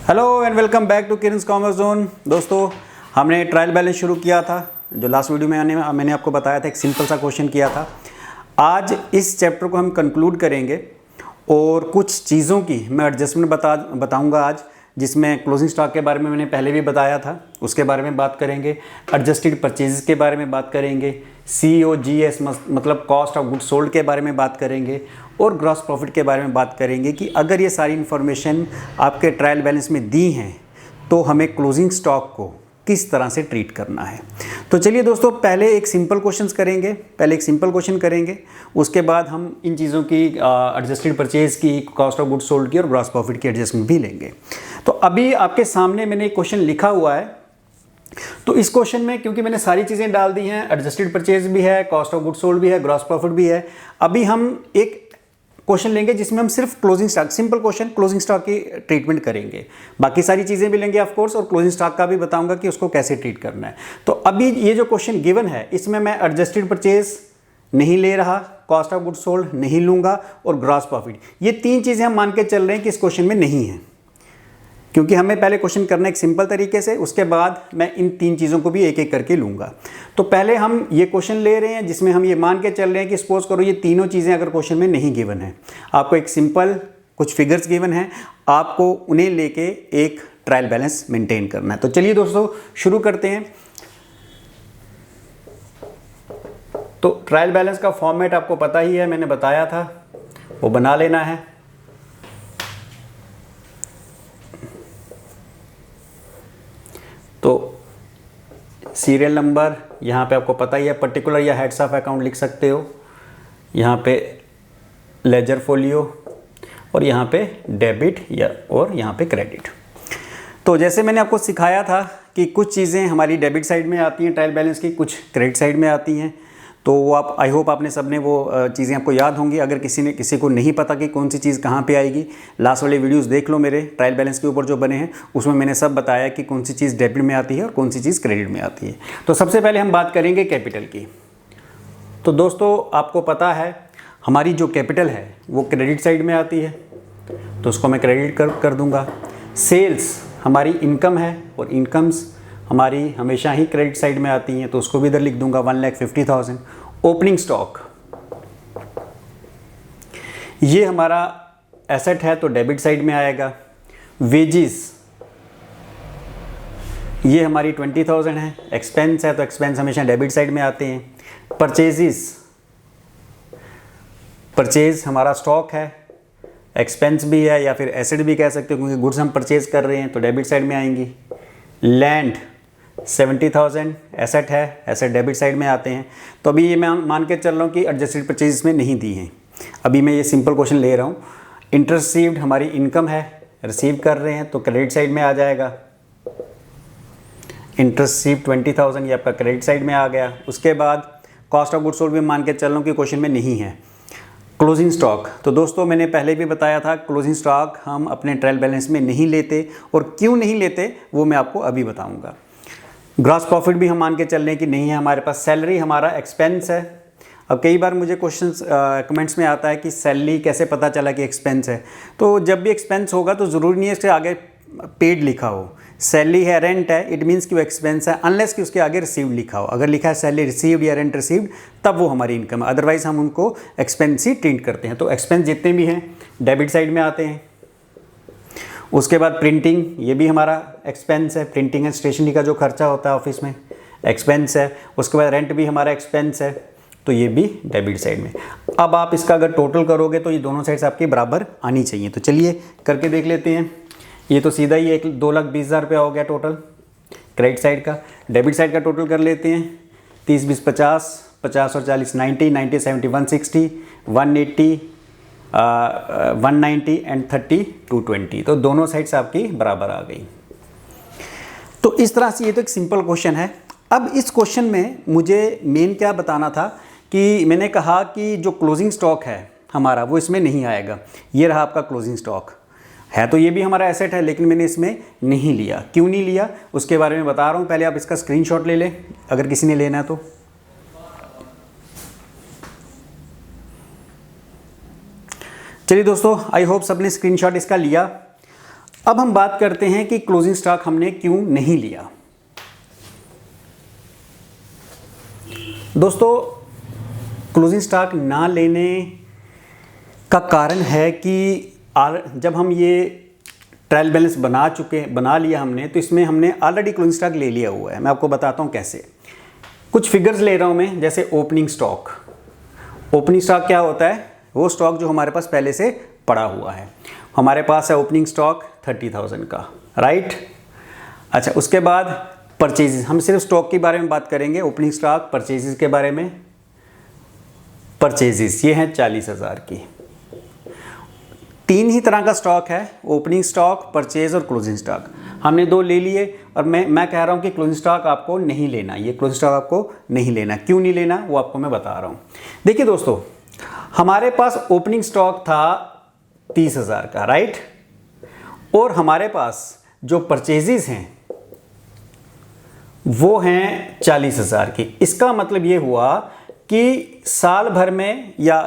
Hello and welcome back to Kiran's commerce zone. दोस्तों, हमने trial balance शुरू किया था। जो लास्ट वीडियो में मैंने आपको बताया था, एक सिंपल सा क्वेश्चन किया था। आज इस चैप्टर को हम कंक्लूड करेंगे और कुछ चीज़ों की मैं एडजस्टमेंट बताऊंगा आज, जिसमें क्लोजिंग स्टॉक के बारे में मैंने पहले भी बताया था, उसके बारे में बात करेंगे। एडजस्टेड परचेजेस के बारे में बात करेंगे। COGS मतलब कॉस्ट ऑफ गुड्स सोल्ड के बारे में बात करेंगे और ग्रॉस प्रॉफिट के बारे में बात करेंगे कि अगर ये सारी इन्फॉर्मेशन आपके ट्रायल बैलेंस में दी हैं तो हमें क्लोजिंग स्टॉक को किस तरह से ट्रीट करना है। तो चलिए दोस्तों, पहले एक सिंपल क्वेश्चन करेंगे। उसके बाद हम इन चीज़ों की एडजस्टेड परचेज की, कॉस्ट ऑफ गुड्स सोल्ड की और ग्रॉस प्रॉफिट की एडजस्टमेंट भी लेंगे। तो अभी आपके सामने मैंने एक क्वेश्चन लिखा हुआ है। तो इस क्वेश्चन में क्योंकि मैंने सारी चीज़ें डाल दी हैं, एडजस्टेड परचेज भी है, कॉस्ट ऑफ गुड्स सोल्ड भी है, ग्रॉस प्रॉफिट भी है। अभी हम एक क्वेश्चन लेंगे जिसमें हम सिर्फ closing stock, simple question closing stock की ट्रीटमेंट करेंगे। बाकी सारी चीज़ें भी लेंगे ऑफ कोर्स, और क्लोजिंग स्टॉक का भी बताऊंगा कि उसको कैसे ट्रीट करना है। तो अभी ये जो क्वेश्चन गिवन है, इसमें मैं एडजस्टेड परचेज नहीं ले रहा, कॉस्ट ऑफ गुड्स सोल्ड नहीं लूंगा और ग्रॉस प्रॉफिट, ये तीन चीज़ें हम मान के चल रहे हैं कि इस क्वेश्चन में नहीं है, क्योंकि हमें पहले क्वेश्चन करना एक सिंपल तरीके से, उसके बाद मैं इन तीन चीज़ों को भी एक एक करके लूँगा। तो पहले हम ये क्वेश्चन ले रहे हैं जिसमें हम ये मान के चल रहे हैं कि सपोज करो ये तीनों चीज़ें अगर क्वेश्चन में नहीं गिवन है, आपको एक सिंपल कुछ फिगर्स गिवन है, आपको उन्हें लेके एक ट्रायल बैलेंस मेंटेन करना है। तो चलिए दोस्तों, शुरू करते हैं। तो ट्रायल बैलेंस का फॉर्मेट आपको पता ही है, मैंने बताया था, वो बना लेना है। तो सीरियल नंबर यहाँ पे आपको पता ही है, पर्टिकुलर या हेड्स ऑफ अकाउंट लिख सकते हो, यहाँ पे लेजर फोलियो और यहाँ पे डेबिट या और यहाँ पे क्रेडिट। तो जैसे मैंने आपको सिखाया था कि कुछ चीज़ें हमारी डेबिट साइड में आती हैं ट्रायल बैलेंस की, कुछ क्रेडिट साइड में आती हैं। तो वो आप, आई होप आपने सबने वो चीज़ें आपको याद होंगी। अगर किसी को नहीं पता कि कौन सी चीज़ कहाँ पे आएगी, लास्ट वाले वीडियोस देख लो मेरे ट्रायल बैलेंस के ऊपर जो बने हैं, उसमें मैंने सब बताया कि कौन सी चीज़ डेबिट में आती है और कौन सी चीज़ क्रेडिट में आती है। तो सबसे पहले हम बात करेंगे कैपिटल की। तो दोस्तों, आपको पता है हमारी जो कैपिटल है वो क्रेडिट साइड में आती है, तो उसको मैं क्रेडिट कर दूँगा। सेल्स हमारी इनकम है और इनकम्स हमारी हमेशा ही क्रेडिट साइड में आती हैं, तो उसको भी इधर लिख दूंगा 1,50,000। ओपनिंग स्टॉक ये हमारा एसेट है तो डेबिट साइड में आएगा। वेजिस ये हमारी 20,000 है, एक्सपेंस है तो एक्सपेंस हमेशा डेबिट साइड में आते हैं। परचेज हमारा स्टॉक है, एक्सपेंस भी है या फिर एसेट भी कह सकते हो, क्योंकि गुड्स हम परचेज कर रहे हैं तो डेबिट साइड में आएंगी। लैंड 70,000 एसेट है, एसेट डेबिट साइड में आते हैं। तो अभी ये मैं मान के चल रहा हूँ कि एडजस्टेड परचेज में नहीं दी हैं, अभी मैं ये सिंपल क्वेश्चन ले रहा हूँ। इंटरेस्ट रिसीव्ड हमारी इनकम है, रिसीव कर रहे हैं तो क्रेडिट साइड में आ जाएगा। इंटरेस्ट रिसीव्ड 20,000 ये आपका क्रेडिट साइड में आ गया। उसके बाद कॉस्ट ऑफ गुड्स सोल्ड भी मान के चल रहा हूँ कि क्वेश्चन में नहीं है। क्लोजिंग स्टॉक, तो दोस्तों मैंने पहले भी बताया था क्लोजिंग स्टॉक हम अपने ट्रायल बैलेंस में नहीं लेते, और क्यों नहीं लेते वो मैं आपको अभी बताऊंगा। ग्रॉस प्रॉफिट भी हम मान के चल रहे हैं कि नहीं है हमारे पास। सैलरी हमारा एक्सपेंस है। अब कई बार मुझे क्वेश्चंस कमेंट्स में आता है कि सैलरी कैसे पता चला कि एक्सपेंस है। तो जब भी एक्सपेंस होगा तो ज़रूरी नहीं है इसके आगे पेड लिखा हो। सैलरी है, रेंट है, इट मीन्स कि वो एक्सपेंस है, अनलेस कि उसके आगे रिसीव्ड लिखा हो। अगर लिखा है सैलरी रिसीव्ड या रेंट रिसीव्ड, तब वो हमारी इनकम है, अदरवाइज हम उनको एक्सपेंस ही ट्रीट करते हैं। तो एक्सपेंस जितने भी हैं डेबिट साइड में आते हैं। उसके बाद प्रिंटिंग, ये भी हमारा एक्सपेंस है, प्रिंटिंग एंड स्टेशनरी का जो खर्चा होता है ऑफिस में, एक्सपेंस है। उसके बाद रेंट भी हमारा एक्सपेंस है, तो ये भी डेबिट साइड में। अब आप इसका अगर टोटल करोगे तो ये दोनों साइड्स आपकी बराबर आनी चाहिए। तो चलिए करके देख लेते हैं। ये तो सीधा ही 2,20,000 रुपया हो गया टोटल क्रेडिट साइड का। डेबिट साइड का टोटल कर लेते हैं। 30, 20, 50, 50 और 40 90, 90, 70, 160, 180, 190 एंड 30, 220। तो दोनों साइड्स आपकी बराबर आ गई। तो इस तरह से ये तो एक सिंपल क्वेश्चन है। अब इस क्वेश्चन में मुझे मेन क्या बताना था कि मैंने कहा कि जो क्लोजिंग स्टॉक है हमारा वो इसमें नहीं आएगा। ये रहा आपका क्लोजिंग स्टॉक है, तो ये भी हमारा एसेट है, लेकिन मैंने इसमें नहीं लिया। क्यों नहीं लिया उसके बारे में बता रहा हूँ। पहले आप इसका स्क्रीनशॉट ले लें अगर किसी ने लेना है तो। चलिए दोस्तों, आई होप सबने स्क्रीनशॉट इसका लिया। अब हम बात करते हैं कि क्लोजिंग स्टॉक हमने क्यों नहीं लिया। दोस्तों, क्लोजिंग स्टॉक ना लेने का कारण है कि जब हम ये ट्रायल बैलेंस बना लिया हमने, तो इसमें हमने ऑलरेडी क्लोजिंग स्टॉक ले लिया हुआ है। मैं आपको बताता हूँ कैसे। कुछ फिगर्स ले रहा हूँ मैं, जैसे ओपनिंग स्टॉक। ओपनिंग स्टॉक क्या होता है? वो स्टॉक जो हमारे पास पहले से पड़ा हुआ है। हमारे पास है ओपनिंग स्टॉक 30,000 का, राइट। अच्छा, उसके बाद परचेजेस, हम सिर्फ स्टॉक के बारे में बात करेंगे, ओपनिंग स्टॉक, परचेजेस के बारे में। परचेजेस ये हैं 40,000 की। 3 ही तरह का स्टॉक है, ओपनिंग स्टॉक, परचेज और क्लोजिंग स्टॉक। हमने 2 ले लिए और मैं कह रहा हूँ कि क्लोजिंग स्टॉक आपको नहीं लेना। ये क्लोजिंग स्टॉक आपको नहीं लेना। क्यों नहीं लेना वो आपको मैं बता रहा हूँ। देखिए दोस्तों, हमारे पास ओपनिंग स्टॉक था 30,000 का, राइट। और हमारे पास जो परचेजेस हैं वो हैं 40,000 की। इसका मतलब ये हुआ कि साल भर में या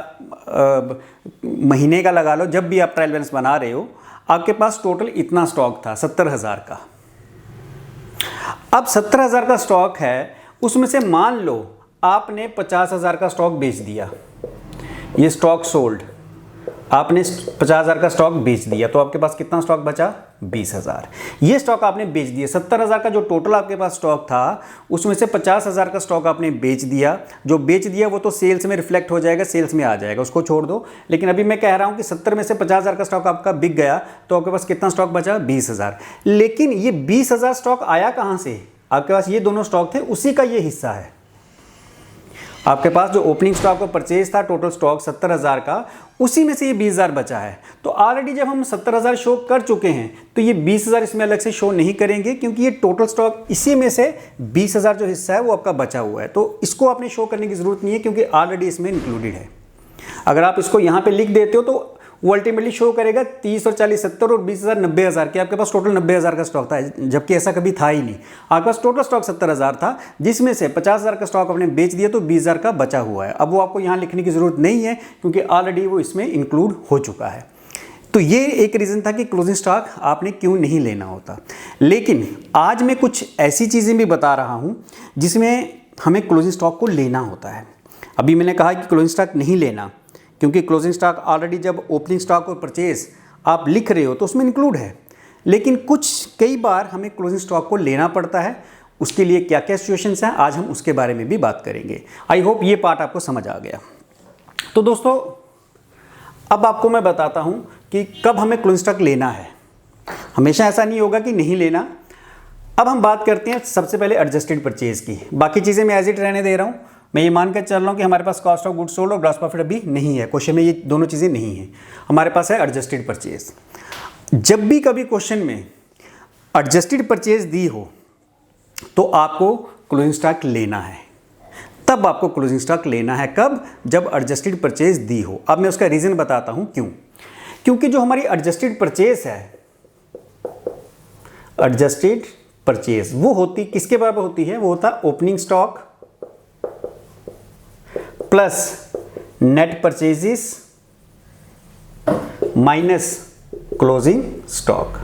महीने का लगा लो, जब भी आप ट्रायल बैलेंस बना रहे हो, आपके पास टोटल इतना स्टॉक था 70,000 का। अब 70,000 का स्टॉक है, उसमें से मान लो आपने 50,000 का स्टॉक बेच दिया। ये स्टॉक सोल्ड, आपने 50,000 का स्टॉक बेच दिया, तो आपके पास कितना स्टॉक बचा? 20,000। ये स्टॉक आपने बेच दिया। 70,000 का जो टोटल आपके पास स्टॉक था, उसमें से 50,000 का स्टॉक आपने बेच दिया। जो बेच दिया वो तो सेल्स में रिफ्लेक्ट हो जाएगा, सेल्स में आ जाएगा, उसको छोड़ दो। लेकिन अभी मैं कह रहा हूं कि 70 में से 50,000 का स्टॉक आपका बिक गया, तो आपके पास कितना स्टॉक बचा? 20,000। लेकिन ये 20,000 स्टॉक आया कहां से? आपके पास ये दोनों स्टॉक थे, उसी का ये हिस्सा है। आपके पास जो ओपनिंग स्टॉक और परचेज था, टोटल स्टॉक 70,000 का, उसी में से ये 20,000 बचा है। तो ऑलरेडी जब हम 70,000 शो कर चुके हैं, तो ये 20,000 इसमें अलग से शो नहीं करेंगे, क्योंकि ये टोटल स्टॉक इसी में से 20,000 जो हिस्सा है वो आपका बचा हुआ है। तो इसको आपने शो करने की जरूरत नहीं है, क्योंकि ऑलरेडी इसमें इंक्लूडेड है। अगर आप इसको यहाँ पे लिख देते हो तो वो अल्टीमेटली शो करेगा 30 और 40 70 और 20,000 90,000 के। आपके पास टोटल 90,000 का स्टॉक था, जबकि ऐसा कभी था ही नहीं। आपके पास टोटल स्टॉक 70,000 था, जिसमें से 50,000 का स्टॉक आपने बेच दिया, तो 20,000 का बचा हुआ है। अब वो आपको यहाँ लिखने की जरूरत नहीं है, क्योंकि ऑलरेडी वो इसमें इंक्लूड हो चुका है। तो ये एक रीज़न था कि क्लोजिंग स्टॉक आपने क्यों नहीं लेना होता। लेकिन आज मैं कुछ ऐसी चीज़ें भी बता रहा हूँ जिसमें हमें क्लोजिंग स्टॉक को लेना होता है। अभी मैंने कहा कि क्लोजिंग स्टॉक नहीं लेना, क्योंकि क्लोजिंग स्टॉक ऑलरेडी जब ओपनिंग स्टॉक और परचेज आप लिख रहे हो तो उसमें इंक्लूड है। लेकिन कई बार हमें क्लोजिंग स्टॉक को लेना पड़ता है। उसके लिए क्या क्या सिचुएशंस हैं, आज हम उसके बारे में भी बात करेंगे। आई होप ये पार्ट आपको समझ आ गया। तो दोस्तों, अब आपको मैं बताता हूं कि कब हमें क्लोजिंग स्टॉक लेना है। हमेशा ऐसा नहीं होगा कि नहीं लेना। अब हम बात करते हैं सबसे पहले एडजस्टेड परचेज की। बाकी चीज़ें मैं एज इट रहने दे रहा हूँ। मैं ये मान कर चल रहा हूँ कि हमारे पास कॉस्ट ऑफ गुड्स सोल्ड और ग्रॉस प्रॉफिट अभी नहीं है। क्वेश्चन में ये दोनों चीज़ें नहीं हैं। हमारे पास है एडजस्टेड परचेज। जब भी कभी क्वेश्चन में एडजस्टेड परचेज दी हो, तो आपको क्लोजिंग स्टॉक लेना है। तब आपको क्लोजिंग स्टॉक लेना है कब? जब एडजस्टेड परचेज दी हो। अब मैं उसका रीज़न बताता हूँ क्यों। क्योंकि जो हमारी एडजस्टेड परचेज है, एडजस्टेड परचेज वो होती किसके बराबर होती है? वो होता opening stock plus net purchases minus closing stock.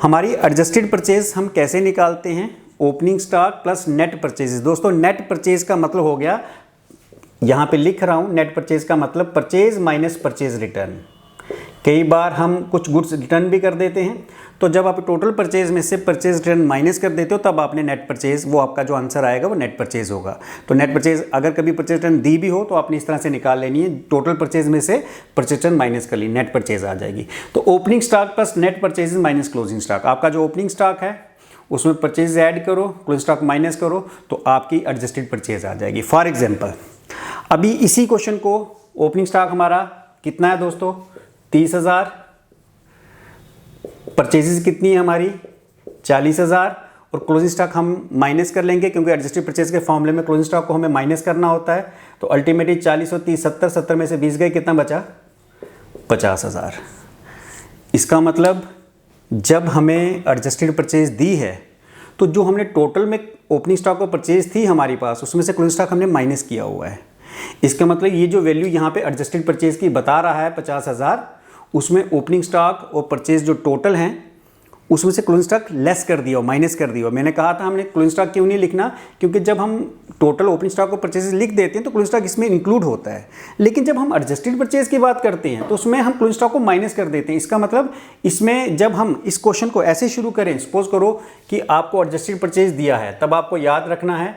हमारी एडजस्टेड परचेज हम कैसे निकालते हैं? Opening stock plus net purchases. दोस्तों, नेट परचेज का मतलब हो गया, यहां पे लिख रहा हूं, नेट परचेज का मतलब परचेज माइनस परचेज रिटर्न। कई बार हम कुछ गुड्स रिटर्न भी कर देते हैं, तो जब आप टोटल परचेज में से परचेज रिटर्न माइनस कर देते हो, तब आपने नेट परचेज, वो आपका जो आंसर आएगा वो नेट परचेज होगा। तो नेट परचेज अगर कभी परचेज रिटर्न दी भी हो तो आपने इस तरह से निकाल लेनी है, टोटल परचेज में से परचेज रिटर्न माइनस कर ली, नेट परचेज आ जाएगी। तो opening stock plus net purchase minus closing stock. आपका जो ओपनिंग स्टॉक है उसमें परचेज ऐड करो, क्लोजिंग स्टॉक माइनस करो, तो आपकी एडजस्टेड परचेज आ जाएगी। फॉर एग्जाम्पल, अभी इसी क्वेश्चन को ओपनिंग स्टॉक हमारा कितना है दोस्तों? 30,000। परचेजेस कितनी है हमारी? 40,000। और क्लोजिंग स्टॉक हम माइनस कर लेंगे, क्योंकि एडजस्टेड परचेज के फॉर्मूले में क्लोजिंग स्टॉक को हमें माइनस करना होता है। तो अल्टीमेटली 40 और 30 70, 70 में से 20 गए, कितना बचा? 50,000। इसका मतलब जब हमें एडजस्टेड परचेज दी है, तो जो हमने टोटल में ओपनिंग स्टॉक और परचेज थी हमारी पास, उसमें से क्लोजिंग स्टॉक हमने माइनस किया हुआ है। इसका मतलब ये जो वैल्यू यहाँ पे एडजस्टेड परचेज की बता रहा है 50,000, उसमें ओपनिंग स्टॉक और परचेज जो टोटल हैं उसमें से क्लोजिंग स्टॉक लेस कर दिया हो, माइनस कर दिया हो। मैंने कहा था हमने क्लोजिंग स्टॉक क्यों नहीं लिखना, क्योंकि जब हम टोटल ओपनिंग स्टॉक और परचेज लिख देते हैं तो क्लोजिंग स्टॉक इसमें इंक्लूड होता है। लेकिन जब हम एडजस्टेड परचेज की बात करते हैं तो उसमें हम क्लोजिंग स्टॉक को माइनस कर देते हैं। इसका मतलब इसमें जब हम इस क्वेश्चन को ऐसे शुरू करें, सपोज करो कि आपको एडजस्टेड परचेज दिया है, तब आपको याद रखना है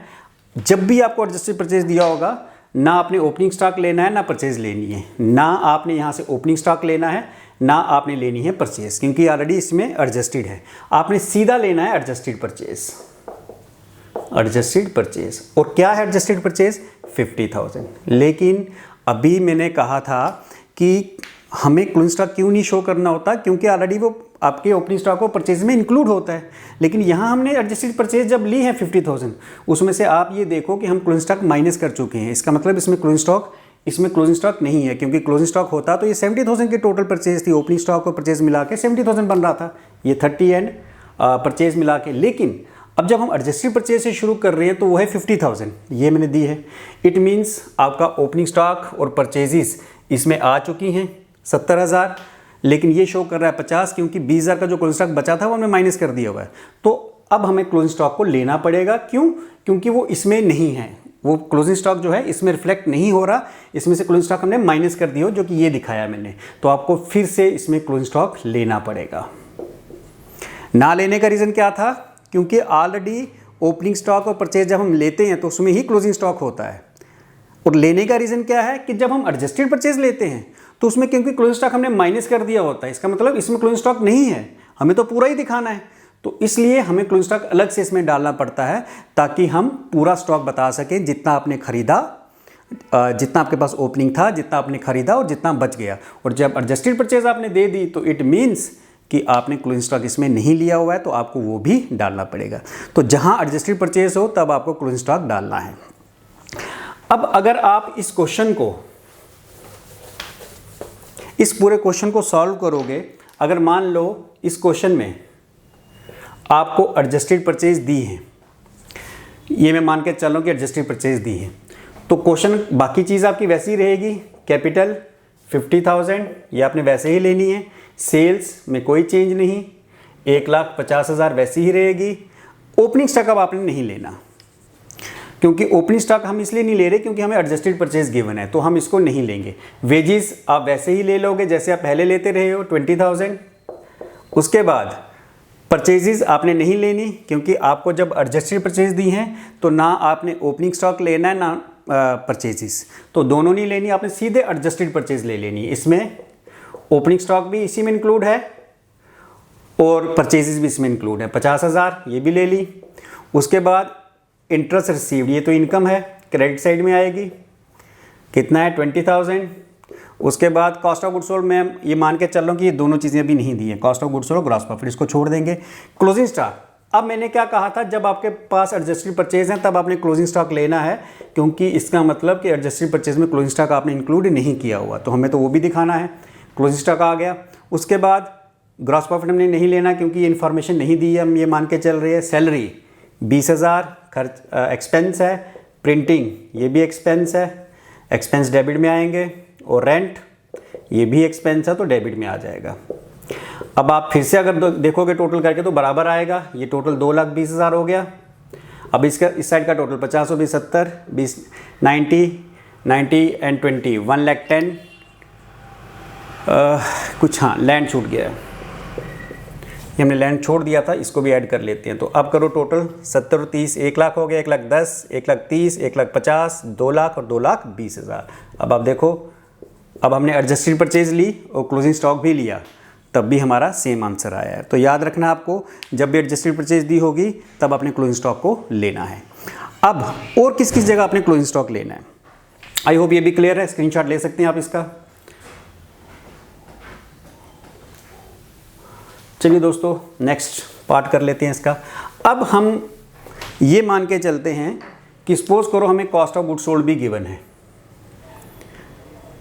जब भी आपको एडजस्टेड परचेज दिया होगा, ना आपने ओपनिंग स्टॉक लेना है ना परचेज लेनी है, ना आपने यहाँ से ओपनिंग स्टॉक लेना है ना आपने लेनी है परचेज, क्योंकि ऑलरेडी इसमें एडजस्टेड है। आपने सीधा लेना है एडजस्टेड परचेज, एडजस्टेड परचेज। और क्या है एडजस्टेड परचेज? 50,000। लेकिन अभी मैंने कहा था कि हमें क्लोजिंग स्टॉक क्यों नहीं शो करना होता, क्योंकि ऑलरेडी वो आपके ओपनिंग स्टॉक और परचेज में इंक्लूड होता है। लेकिन यहाँ हमने एडजस्टेड परचेज जब ली है 50,000, उसमें से आप ये देखो कि हम क्लोजिंग स्टॉक माइनस कर चुके हैं। इसका मतलब इसमें क्लोजिंग स्टॉक नहीं है, क्योंकि क्लोजिंग स्टॉक होता तो ये 70,000 की टोटल परचेज थी, ओपनिंग स्टॉक और परचेज मिला के 70,000 बन रहा था, ये 30 एंड परचेज मिला के। लेकिन अब जब हम एडजस्टेड परचेज से शुरू कर रहे हैं तो वो है 50,000, ये मैंने दी है। इट मीन्स आपका ओपनिंग स्टॉक और परचेजेस इसमें आ चुकी हैं 70,000, लेकिन ये शो कर रहा है 50, क्योंकि 20,000 का जो क्लोजिंग स्टॉक बचा था वो हमने माइनस कर दिया हुआ है। तो अब हमें क्लोजिंग स्टॉक को लेना पड़ेगा। क्यों? क्योंकि वो इसमें नहीं है, वो क्लोजिंग स्टॉक जो है इसमें रिफ्लेक्ट नहीं हो रहा, इसमें से क्लोजिंग स्टॉक हमने माइनस कर दिया हो, जो कि ये दिखाया मैंने। तो आपको फिर से इसमें क्लोजिंग स्टॉक लेना पड़ेगा। ना लेने का रीज़न क्या था? क्योंकि ऑलरेडी ओपनिंग स्टॉक और परचेज जब हम लेते हैं तो उसमें ही क्लोजिंग स्टॉक होता है। और लेने का रीज़न क्या है कि जब हम एडजस्टेड परचेज लेते हैं तो उसमें क्योंकि क्लोजिंग स्टॉक हमने माइनस कर दिया होता है, इसका मतलब इसमें क्लोजिंग स्टॉक नहीं है, हमें तो पूरा ही दिखाना है। तो इसलिए हमें क्लोजिंग स्टॉक अलग से इसमें डालना पड़ता है, ताकि हम पूरा स्टॉक बता सकें, जितना आपने खरीदा, जितना आपके पास ओपनिंग था, जितना आपने खरीदा और जितना बच गया। और जब एडजस्टेड परचेज आपने दे दी तो इट मीन्स कि आपने क्लोजिंग स्टॉक इसमें नहीं लिया हुआ है, तो आपको वो भी डालना पड़ेगा। तो जहां एडजस्टेड परचेज हो तब आपको क्लोजिंग स्टॉक डालना है। अब अगर आप इस क्वेश्चन को, इस पूरे क्वेश्चन को सॉल्व करोगे, अगर मान लो इस क्वेश्चन में आपको एडजस्टेड परचेज दी है, ये मैं मान के चल रहा हूँ कि एडजस्टेड परचेज दी है, तो क्वेश्चन बाकी चीज़ आपकी वैसी ही रहेगी। कैपिटल 50,000 ये आपने वैसे ही लेनी है, सेल्स में कोई चेंज नहीं, 1,50,000 वैसी ही रहेगी। ओपनिंग स्टॉक अब आपने नहीं लेना, क्योंकि ओपनिंग स्टॉक हम इसलिए नहीं ले रहे क्योंकि हमें एडजस्टेड परचेज गिवन है, तो हम इसको नहीं लेंगे। वेजेस आप वैसे ही ले लोगे जैसे आप पहले लेते रहे हो, 20,000। उसके बाद परचेजेस आपने नहीं लेनी, क्योंकि आपको जब एडजस्टेड परचेज दी हैं तो ना आपने ओपनिंग स्टॉक लेना है ना परचेजेस, तो दोनों नहीं लेनी, आपने सीधे एडजस्टेड परचेज ले लेनी है। इसमें ओपनिंग स्टॉक भी इसी में इंक्लूड है और परचेजेस भी इसमें इंक्लूड है। 50,000 ये भी ले ली। उसके बाद इंटरेस्ट रिसीव्ड, ये तो इनकम है, क्रेडिट साइड में आएगी, कितना है 20,000। उसके बाद कॉस्ट ऑफ गुड्स सोल्ड, मैं ये मान के चल रहा हूँ कि ये दोनों चीज़ें भी नहीं दी हैं, कॉस्ट ऑफ गुड्स सोल्ड और ग्रॉस प्रॉफिट, इसको छोड़ देंगे। क्लोजिंग स्टॉक, अब मैंने क्या कहा था, जब आपके पास एडजस्टेड परचेज है तब आपने क्लोजिंग स्टॉक लेना है, क्योंकि इसका मतलब कि एडजस्टेड परचेज में क्लोजिंग स्टॉक आपने इंक्लूड नहीं किया हुआ, तो हमें तो वो भी दिखाना है। क्लोजिंग स्टॉक आ गया। उसके बाद ग्रॉस प्रॉफिट हमने नहीं लेना, क्योंकि ये इन्फॉर्मेशन नहीं दी है, हम ये मान के चल रहे हैं। सैलरी 20,000 खर्च एक्सपेंस है। प्रिंटिंग ये भी एक्सपेंस है, एक्सपेंस डेबिट में आएंगे। और रेंट ये भी एक्सपेंस है, तो डेबिट में आ जाएगा। अब आप फिर से अगर देखोगे टोटल करके तो बराबर आएगा, ये टोटल 2,20,000 हो गया। अब इसका इस साइड का टोटल 50 और 20 70, 20 90 एंड 20 1,10,000 कुछ, हाँ लैंड छूट गया है, ये हमने लैंड छोड़ दिया था, इसको भी ऐड कर लेते हैं। तो अब करो टोटल 70 और 30 1,00,000 हो गया, 1,10,000, 1,30,000, 1,50,000, 2,00,000 और 2,20,000। अब आप देखो, अब हमने एडजस्टेड परचेज ली और क्लोजिंग स्टॉक भी लिया, तब भी हमारा सेम आंसर आया है। तो याद रखना आपको, जब भी एडजस्टेड परचेज दी होगी तब आपने क्लोजिंग स्टॉक को लेना है। अब और किस किस जगह आपने क्लोजिंग स्टॉक लेना है, आई होप ये भी क्लियर है। स्क्रीनशॉट ले सकते हैं आप इसका। चलिए दोस्तों, नेक्स्ट पार्ट कर लेते हैं इसका। अब हम ये मान के चलते हैं कि सपोज करो हमें कॉस्ट ऑफ गुड्स सोल्ड भी गिवन है।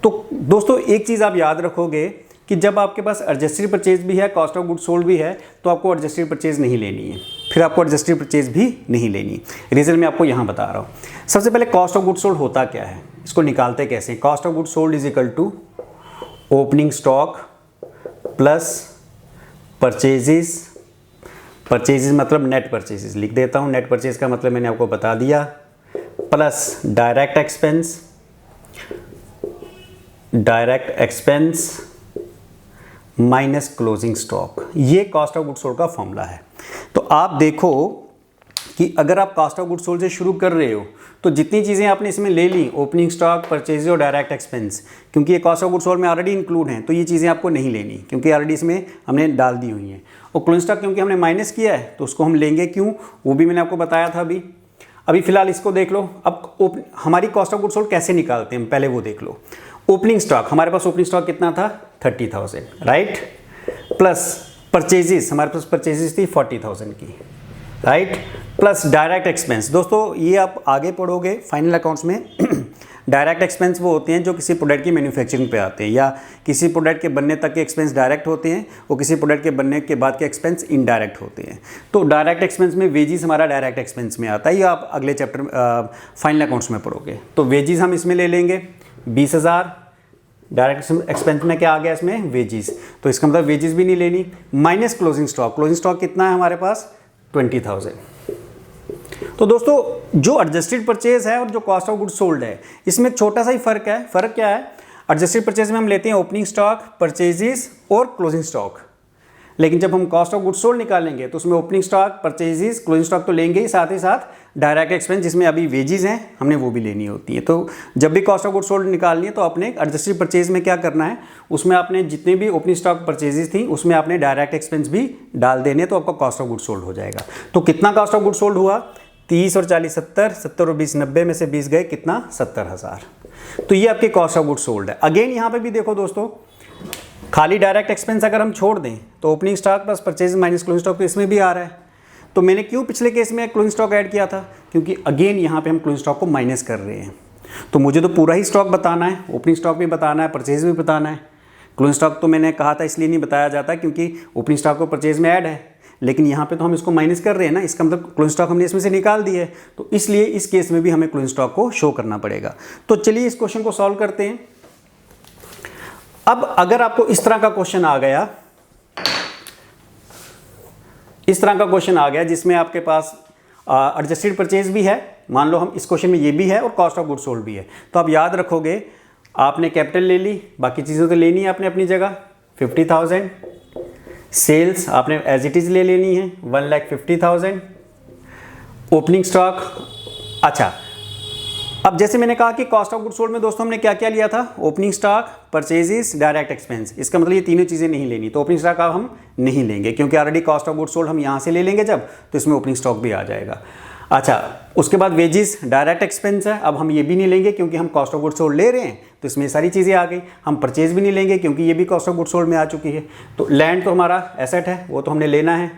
तो दोस्तों एक चीज़ आप याद रखोगे कि जब आपके पास एडजस्टेड परचेज भी है, कॉस्ट ऑफ गुड्स सोल्ड भी है, तो आपको एडजस्टेड परचेज नहीं लेनी है, फिर आपको एडजस्टेड परचेज भी नहीं लेनी। रीज़न मैं आपको यहाँ बता रहा हूँ। सबसे पहले कॉस्ट ऑफ गुड्स सोल्ड होता क्या है, इसको निकालते कैसे हैं। Cost of goods sold is equal to opening stock plus purchases, purchases मतलब नेट परचेजेस लिख देता हूँ, नेट परचेज का मतलब मैंने आपको बता दिया, plus direct expense minus closing stock. ये कॉस्ट ऑफ गुड्स सोल्ड का फॉर्मूला है। तो आप देखो कि अगर आप कॉस्ट ऑफ गुड्स सोल्ड से शुरू कर रहे हो तो जितनी चीज़ें आपने इसमें ले ली, ओपनिंग स्टॉक, परचेज और डायरेक्ट एक्सपेंस, क्योंकि ये कॉस्ट ऑफ गुड्स सोल्ड में ऑलरेडी इंक्लूड हैं, तो ये चीज़ें आपको नहीं लेनी क्योंकि ऑलरेडी इसमें हमने डाल दी हुई हैं। और क्लोजिंग स्टॉक क्योंकि हमने माइनस किया है तो उसको हम लेंगे क्यों, वो भी मैंने आपको बताया था अभी फिलहाल इसको देख लो। अब हमारी कॉस्ट ऑफ गुड्स सोल्ड कैसे निकालते हैं पहले वो देख लो। ओपनिंग स्टॉक, हमारे पास ओपनिंग स्टॉक कितना था 30,000, राइट, प्लस परचेजेस, हमारे पास परचेजेस थी 40,000 की, राइट, प्लस डायरेक्ट एक्सपेंस। दोस्तों ये आप आगे पढ़ोगे फाइनल अकाउंट्स में डायरेक्ट एक्सपेंस वो होते हैं जो किसी प्रोडक्ट की मैन्युफैक्चरिंग पे आते हैं, या किसी प्रोडक्ट के बनने तक के एक्सपेंस डायरेक्ट होते हैं, वो किसी प्रोडक्ट के बनने के बाद के एक्सपेंस इनडायरेक्ट होते हैं। तो डायरेक्ट एक्सपेंस में वेजेस हमारा डायरेक्ट एक्सपेंस में आता है, ये आप अगले चैप्टर फाइनल अकाउंट्स में पढ़ोगे। तो वेजेस हम इसमें ले लेंगे 20,000, डायरेक्ट एक्सपेंस में क्या आ गया इसमें वेजेस, तो इसका मतलब वेजेस भी नहीं लेनी, minus closing stock. Closing stock कितना है हमारे पास 20,000। तो दोस्तों जो एडजस्टेड परचेज है और जो कॉस्ट ऑफ गुड्स सोल्ड है इसमें छोटा सा ही फर्क है। फर्क क्या है, एडजस्टेड परचेज में हम लेते हैं ओपनिंग स्टॉक, परचेजेस और क्लोजिंग स्टॉक, लेकिन जब हम कॉस्ट ऑफ गुड्स सोल्ड निकालेंगे तो उसमें opening stock, purchases, closing stock तो लेंगे ही, साथ ही साथ डायरेक्ट एक्सपेंस जिसमें अभी वेजेस हैं हमने वो भी लेनी होती है। तो जब भी कॉस्ट ऑफ गुड्स सोल्ड निकालनी है तो आपने एडजस्टेड परचेज में क्या करना है, उसमें आपने जितने भी ओपनिंग स्टॉक परचेजेस थी उसमें आपने डायरेक्ट एक्सपेंस भी डाल देने, तो आपका कॉस्ट ऑफ गुड्स सोल्ड हो जाएगा। तो कितना कॉस्ट ऑफ गुड्स सोल्ड हुआ 30 और 40 70, 70 और 20 90 में से 20 गए कितना 70,000। तो ये आपके कॉस्ट ऑफ गुड्स सोल्ड है। अगेन यहाँ पे भी देखो दोस्तों, खाली डायरेक्ट एक्सपेंस अगर हम छोड़ दें तो opening stock plus purchase minus closing stock तो इसमें भी आ रहा है। तो मैंने क्यों पिछले केस में क्लोजिंग स्टॉक ऐड किया था, क्योंकि अगेन यहाँ पे हम क्लोजिंग स्टॉक को माइनस कर रहे हैं। तो मुझे तो पूरा ही स्टॉक बताना है, ओपनिंग स्टॉक भी बताना है, परचेज भी बताना है। क्लोजिंग स्टॉक तो मैंने कहा था इसलिए नहीं बताया जाता क्योंकि ओपनिंग स्टॉक को परचेज में ऐड है, लेकिन यहाँ पे तो हम इसको माइनस कर रहे हैं ना, इसका मतलब क्लोजिंग स्टॉक हमने इसमें से निकाल दिए है, तो इसलिए इस केस में भी हमें क्लोजिंग स्टॉक को शो करना पड़ेगा। तो चलिए इस क्वेश्चन को सॉल्व करते हैं। अब अगर आपको इस तरह का क्वेश्चन आ गया, इस तरह का क्वेश्चन आ गया जिसमें आपके पास एडजस्टेड परचेज भी है, मान लो हम इस क्वेश्चन में ये भी है और कॉस्ट ऑफ गुड्स सोल्ड भी है, तो आप याद रखोगे आपने कैपिटल ले ली, बाकी चीज़ें तो लेनी है आपने अपनी जगह 50,000, सेल्स आपने एज इट इज़ ले लेनी है 1,50,000, ओपनिंग स्टॉक। अच्छा, अब जैसे मैंने कहा कि कॉस्ट ऑफ गुड्स सोल्ड में दोस्तों हमने क्या क्या लिया था, opening stock, purchases, direct expense, इसका मतलब ये तीनों चीज़ें नहीं लेनी। तो ओपनिंग स्टॉक अब हम नहीं लेंगे क्योंकि already cost of goods sold हम यहाँ से ले लेंगे जब, तो इसमें ओपनिंग स्टॉक भी आ जाएगा। अच्छा, उसके बाद वेजेस डायरेक्ट एक्सपेंस है, अब हम ये भी नहीं लेंगे क्योंकि हम कॉस्ट ऑफ गुड्स सोल्ड ले रहे हैं, तो इसमें सारी चीज़ें आ गई। हम परचेज भी नहीं लेंगे क्योंकि ये भी कॉस्ट ऑफ गुड्स सोल्ड में आ चुकी है। तो लैंड तो हमारा एसेट है, वो तो हमने लेना है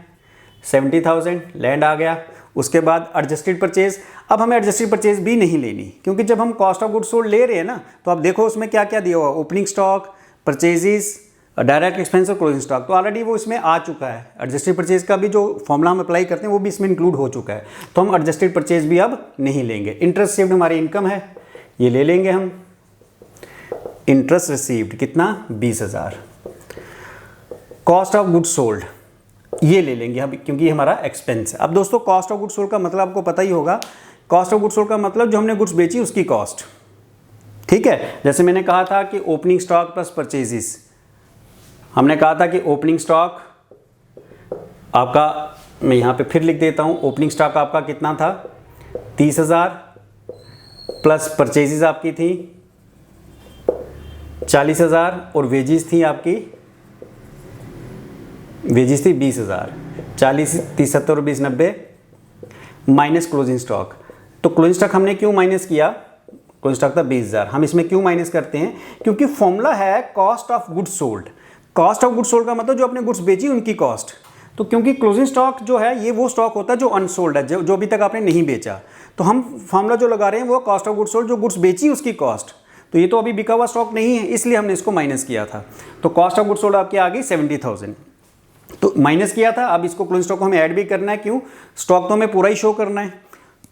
70,000, लैंड आ गया। उसके बाद एडजस्टेड परचेज, अब हमें एडजस्टेड परचेज भी नहीं लेनी क्योंकि जब हम कॉस्ट ऑफ गुड्स सोल्ड ले रहे हैं ना, तो आप देखो उसमें क्या क्या दिया हुआ, opening stock, purchases, direct expense और क्लोजिंग स्टॉक, तो ऑलरेडी वो इसमें आ चुका है। एडजस्टेड परचेज का भी जो फॉर्मूला हम अप्लाई करते हैं वो भी इसमें इंक्लूड हो चुका है, तो हम एडजस्टेड परचेज भी अब नहीं लेंगे। इंटरेस्ट रिसीव्ड हमारी इनकम है, ये ले लेंगे हम। इंटरेस्ट रिसीव्ड कितना 20,000। कॉस्ट ऑफ गुड्स सोल्ड ये ले लेंगे हम क्योंकि ये हमारा एक्सपेंस है। अब दोस्तों कॉस्ट ऑफ गुड्स सोल्ड का मतलब आपको पता ही होगा, कॉस्ट ऑफ गुड्स सोल्ड का मतलब जो हमने गुड्स बेची उसकी कॉस्ट, ठीक है। जैसे मैंने कहा था कि ओपनिंग स्टॉक प्लस परचेजेस, हमने कहा था कि ओपनिंग स्टॉक आपका, मैं यहाँ पे फिर लिख देता हूँ, ओपनिंग स्टॉक आपका कितना था 30,000 प्लस परचेजेस आपकी थी 40,000 और वेजेस थी आपकी, वेजेस थी 20,000, 40, 30, 70 और 20, 90 माइनस क्लोजिंग स्टॉक। तो क्लोजिंग स्टॉक हमने क्यों माइनस किया, क्लोजिंग स्टॉक था 20,000, हम इसमें क्यों माइनस करते हैं, क्योंकि फॉर्मूला है cost of goods sold. Cost of goods sold का मतलब जो आपने गुड्स बेची उनकी कॉस्ट। तो क्योंकि क्लोजिंग स्टॉक जो है ये वो स्टॉक होता है जो अनसोल्ड है, जो अभी तक आपने नहीं बेचा, तो हम फॉर्मूला जो लगा रहे हैं वो कॉस्ट ऑफ गुड्स सोल्ड, जो गुड्स बेची उसकी कॉस्ट। तो ये तो अभी बिका हुआ स्टॉक नहीं है, इसलिए हमने इसको माइनस किया था। तो कॉस्ट ऑफ गुड्स सोल्ड आपकी आ गई 70,000, तो माइनस किया था। अब इसको क्लोजिंग स्टॉक को हमें ऐड भी करना है, क्यों, स्टॉक तो हमें पूरा ही शो करना है।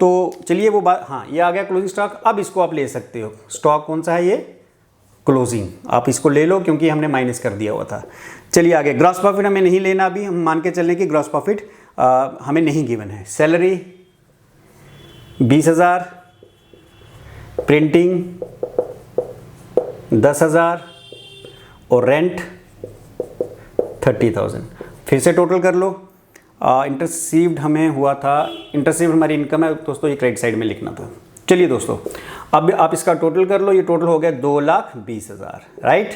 तो चलिए वो बात, हाँ ये आ गया क्लोजिंग स्टॉक। अब इसको आप ले सकते हो, स्टॉक कौन सा है ये क्लोजिंग। आप इसको ले लो क्योंकि हमने माइनस कर दिया हुआ था। चलिए आगे, ग्रॉस प्रॉफिट हमें नहीं लेना अभी, हम मान के चल रहे हैं कि ग्रॉस प्रॉफिट हमें नहीं गिवन है। सैलरी 20,000, प्रिंटिंग 10,000 और रेंट 30,000। फिर से टोटल कर लो। इंटरसीव्ड हमें हुआ था, इंटरसीव्ड हमारी इनकम है दोस्तों, ये क्रेडिट साइड में लिखना था। चलिए दोस्तों, अब आप इसका टोटल कर लो, ये टोटल हो गया 2,20,000, राइट।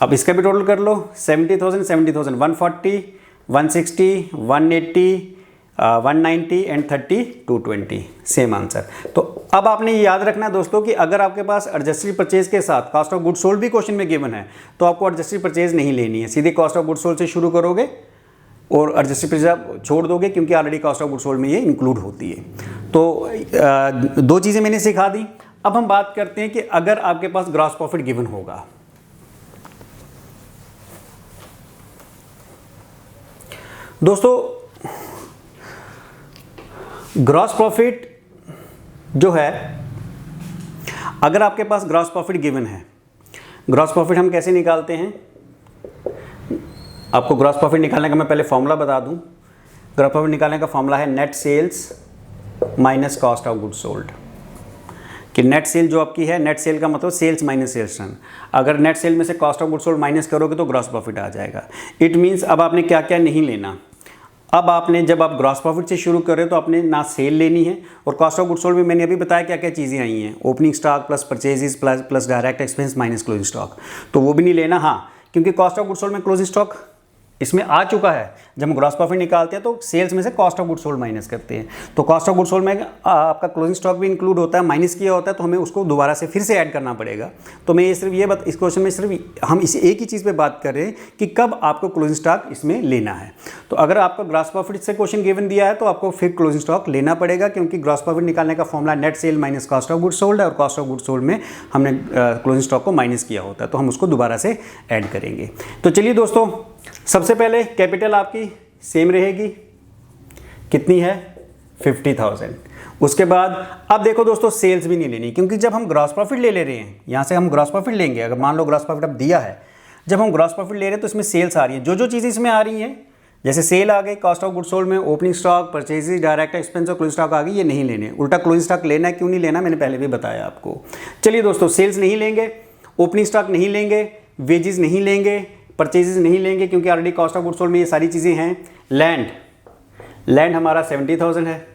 अब इसका भी टोटल कर लो, 70,000 70,000, 140, 160, 180, 190 एंड 30, 220, सेम आंसर। तो अब आपने ये याद रखना है दोस्तों कि अगर आपके पास एडजस्टेड परचेज के साथ कॉस्ट ऑफ गुड सोल्ड भी क्वेश्चन में गिवन है तो आपको एडजस्टेड परचेज नहीं लेनी है, सीधे कॉस्ट ऑफ गुड सोल्ड से शुरू करोगे और एडजस्टेड परचेज आप छोड़ दोगे क्योंकि already cost of good sold में ये इंक्लूड होती है। तो दो चीज़ें मैंने सिखा दी। अब हम बात करते हैं कि अगर आपके पास ग्रॉस प्रॉफिट गिवन होगा, दोस्तों ग्रॉस प्रॉफिट जो है, अगर आपके पास ग्रॉस प्रॉफिट गिवन है, ग्रॉस प्रॉफिट हम कैसे निकालते हैं, आपको ग्रॉस प्रॉफिट निकालने का मैं पहले फॉर्मूला बता दूं। ग्रॉस प्रॉफिट निकालने का फॉर्मूला है net sales minus cost of good sold. कि नेट सेल जो आपकी है, नेट सेल का मतलब सेल्स माइनस सेल्स टर्न, अगर नेट सेल में से cost of good sold minus करोगे तो ग्रॉस प्रॉफिट आ जाएगा। इट मीन्स अब आपने क्या क्या नहीं लेना। अब आपने जब आप ग्रॉस प्रॉफिट से शुरू कर रहे हो तो आपने ना सेल लेनी है, और कॉस्ट ऑफ गुड सोल्ड में मैंने अभी बताया क्या क्या चीज़ें आई हैं, opening stock plus purchases plus direct expense minus closing stock, तो वो भी नहीं लेना। हाँ, क्योंकि कॉस्ट ऑफ गुड सोल्ड में क्लोजिंग स्टॉक इसमें आ चुका है। जब हम ग्रॉस प्रॉफिट निकालते हैं तो सेल्स में से cost of good sold minus करते हैं, तो कॉस्ट ऑफ गुड सोल्ड में आपका क्लोजिंग स्टॉक भी इंक्लूड होता है, माइनस किया होता है, तो हमें उसको दोबारा से फिर से ऐड करना पड़ेगा। तो मैं ये सिर्फ ये इस क्वेश्चन में सिर्फ हम इस एक ही चीज़ पे बात कर रहे हैं कि कब आपको क्लोजिंग स्टॉक इसमें लेना है। तो अगर आपको ग्रॉस प्रॉफिट से क्वेश्चन गिवन दिया है तो आपको फिर क्लोजिंग स्टॉक लेना पड़ेगा, क्योंकि ग्रॉस प्रॉफिट निकालने का formula net cell minus cost of good sold है, और कॉस्ट ऑफ गुड सोल्ड में हमने क्लोजिंग स्टॉक को माइनस किया होता है, तो हम उसको दोबारा से ऐड करेंगे। तो चलिए दोस्तों, सबसे पहले कैपिटल आपकी सेम रहेगी, कितनी है 50,000। उसके बाद अब देखो दोस्तों, सेल्स भी नहीं लेनी, क्योंकि जब हम ग्रॉस प्रॉफिट ले रहे हैं, यहाँ से हम ग्रॉस प्रॉफिट लेंगे, अगर मान लो ग्रॉस प्रॉफिट अब दिया है, जब हम ग्रॉस प्रॉफिट ले रहे हैं तो इसमें सेल्स आ रही है, जो चीज़ें इसमें आ रही हैं, जैसे सेल आ गई, कॉस्ट ऑफ गुड सोल्ड में opening stock, purchases, direct expense और क्लोजिंग स्टॉक आ गई, ये नहीं लेने। उल्टा क्लोजिंग स्टॉक लेना है, क्यों नहीं लेना, मैंने पहले भी बताया आपको। चलिए दोस्तों, सेल्स नहीं लेंगे, ओपनिंग स्टॉक नहीं लेंगे, वेजेस नहीं लेंगे, परचेजेस नहीं लेंगे, क्योंकि already cost of good sold में ये सारी चीज़ें हैं। लैंड हमारा 70,000 है,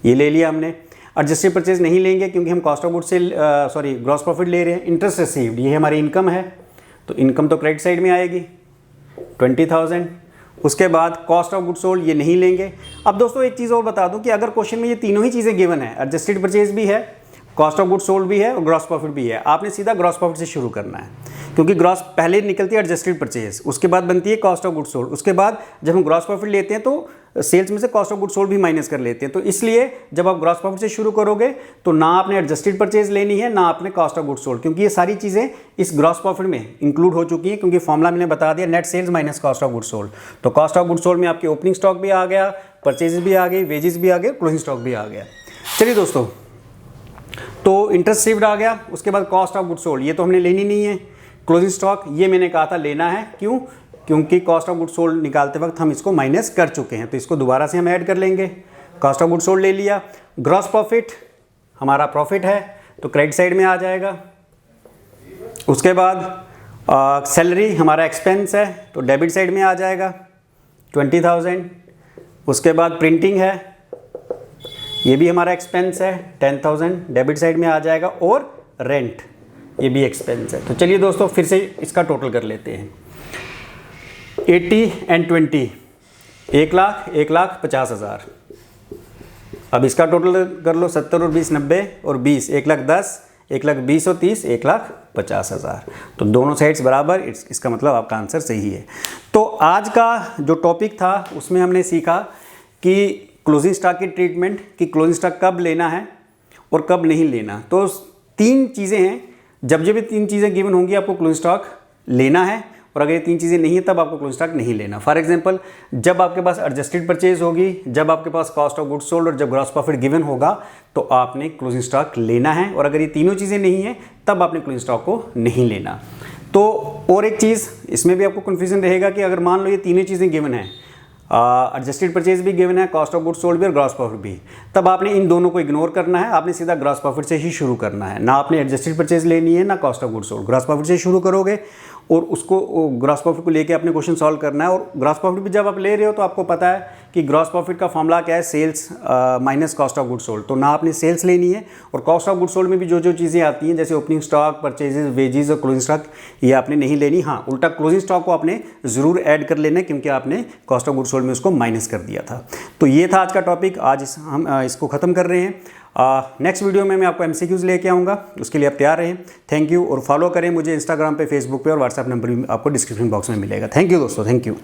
ये ले लिया हमने। एडजस्टेड परचेज नहीं लेंगे क्योंकि हम कॉस्ट ऑफ गुड से ग्रॉस प्रॉफिट ले रहे हैं। इंटरेस्ट रिसीव्ड, ये हमारी इनकम है, तो इनकम तो क्रेडिट साइड में आएगी 20,000। उसके बाद कॉस्ट ऑफ गुड सोल्ड ये नहीं लेंगे। अब दोस्तों एक चीज़ और बता दूं कि अगर क्वेश्चन में ये तीनों ही चीज़ें गिवन है, एडजस्टेड परचेज भी है, कॉस्ट ऑफ गुड सोल्ड भी है और ग्रॉस प्रॉफिट भी है, आपने सीधा ग्रॉस प्रॉफिट से शुरू करना है, क्योंकि ग्रॉस पहले निकलती है एडजस्टेड परचेज, उसके बाद बनती है कॉस्ट ऑफ गुड सोल्ड, उसके बाद जब हम ग्रॉस प्रॉफिट लेते हैं तो सेल्स में से कॉस्ट ऑफ गुड सोल्ड भी माइनस कर लेते हैं। तो इसलिए जब आप ग्रॉस प्रॉफिट से शुरू करोगे तो ना आपने एडजस्टेड परचेज लेनी है, ना आपने कॉस्ट ऑफ गुड सोल्ड, क्योंकि ये सारी चीज़ें इस ग्रॉस प्रॉफिट में इंक्लूड हो चुकी हैं, क्योंकि फॉर्मूला मैंने बता दिया, net sales minus cost of good sold. तो कॉस्ट ऑफ गुड सोल्ड में आपकी ओपनिंग स्टॉक भी आ गया, परचेजेस भी आ गई, वेजेस भी आ गए, क्लोजिंग स्टॉक भी आ गया। चलिए दोस्तों, तो इंटरेस्ट रिसीव्ड आ गया, उसके बाद कॉस्ट ऑफ गुड सोल्ड ये तो हमने लेनी नहीं है। क्लोजिंग स्टॉक ये मैंने कहा था लेना है, क्यों, क्योंकि कॉस्ट ऑफ गुड सोल्ड निकालते वक्त हम इसको माइनस कर चुके हैं, तो इसको दोबारा से हम ऐड कर लेंगे। कॉस्ट ऑफ गुड सोल्ड ले लिया। ग्रॉस प्रॉफिट हमारा प्रॉफिट है तो क्रेडिट साइड में आ जाएगा। उसके बाद सैलरी हमारा एक्सपेंस है तो डेबिट साइड में आ जाएगा 20,000। उसके बाद प्रिंटिंग है, ये भी हमारा एक्सपेंस है 10,000, डेबिट साइड में आ जाएगा। और रेंट ये भी एक्सपेंस है। तो चलिए दोस्तों, फिर से इसका टोटल कर लेते हैं। 80 एंड 20 1,50,000। अब इसका टोटल कर लो, 70 और 20 90 और 20 1,10,000, 1,20,000 और 30 1,50,000। तो दोनों साइड्स बराबर, इसका मतलब आपका आंसर सही है। तो आज का जो टॉपिक था उसमें हमने सीखा कि क्लोजिंग स्टॉक की ट्रीटमेंट, कि क्लोजिंग स्टॉक कब लेना है और कब नहीं लेना। तो तीन चीज़ें हैं, जब भी तीन चीज़ें गिवन होंगी आपको क्लोजिंग स्टॉक लेना है और अगर ये 3 चीज़ें नहीं है तब आपको क्लोजिंग स्टॉक नहीं लेना। फॉर एग्जांपल, जब आपके पास एडजस्टेड परचेज होगी, जब आपके पास कॉस्ट ऑफ गुड्स सोल्ड और जब ग्रॉस प्रॉफिट गिवन होगा तो आपने क्लोजिंग स्टॉक लेना है, और अगर ये तीनों चीज़ें नहीं है तब आपने क्लोजिंग स्टॉक को नहीं लेना। तो और एक चीज़ इसमें भी आपको कन्फ्यूजन रहेगा कि अगर मान लो ये तीनों चीज़ें गिवन है, एडजस्टेड परचेज भी गिवन है, कॉस्ट ऑफ गुड्स सोल्ड भी और ग्रॉस प्रॉफिट भी, तब आपने इन दोनों को इग्नोर करना है, आपने सीधा ग्रॉस प्रॉफिट से ही शुरू करना है। ना आपने एडजस्टेड परचेज लेनी है ना cost of goods sold, gross profit से शुरू करोगे और उसको ग्रॉस प्रॉफिट को लेके अपने क्वेश्चन सॉल्व करना है। और ग्रॉस प्रॉफिट भी जब आप ले रहे हो तो आपको पता है कि ग्रॉस प्रॉफिट का फॉर्मूला क्या है, sales minus cost of goods sold. तो ना आपने सेल्स लेनी है, और कॉस्ट ऑफ गुड्स सोल्ड में भी जो जो चीज़ें आती हैं जैसे ओपनिंग स्टॉक, परचेजेस, वेजेस और क्लोजिंग स्टॉक, ये आपने नहीं लेनी। हाँ, उल्टा क्लोजिंग स्टॉक को आपने ज़रूर ऐड कर लेना है क्योंकि आपने कॉस्ट ऑफ गुड्स सोल्ड में उसको माइनस कर दिया था। तो ये था आज का टॉपिक, आज हम इसको ख़त्म कर रहे हैं। नेक्स्ट वीडियो में मैं आपको MCQs लेके आऊँगा, उसके लिए आप तैयार रहें। थैंक यू, और फॉलो करें मुझे इंस्टाग्राम पे, फेसबुक पे, और व्हाट्सएप नंबर भी आपको डिस्क्रिप्शन बॉक्स में मिलेगा। थैंक यू दोस्तों, थैंक यू।